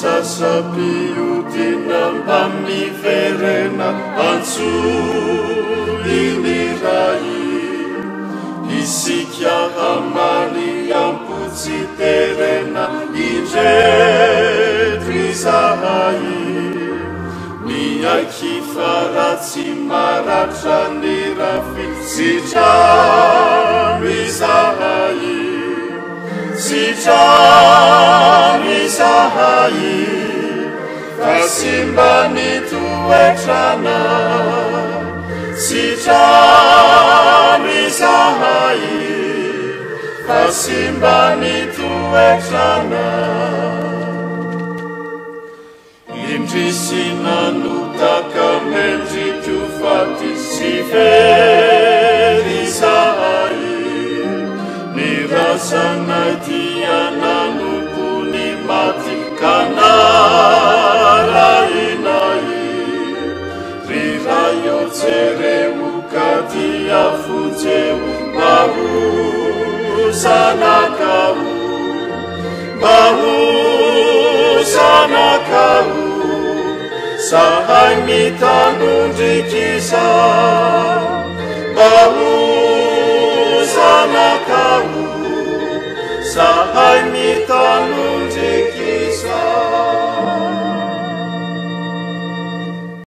sasapiutina mamiverena antsolinirai isika hamariamputsiterena indretrizahai miaiky faratsy maratra ny rafi sitramizahay sitramizahay fasimba ny toetrana sitramizahay fasimba ny toetrana indrisina notaka mendriko faty sy verizahay nirazanay tiananompo ny maty kanarainay rirayo jereo ka dia fojeo mbaho zanakao mbaho zanakao sahay mitanondrikiza mbaho zanakao sahay mitanondrikiza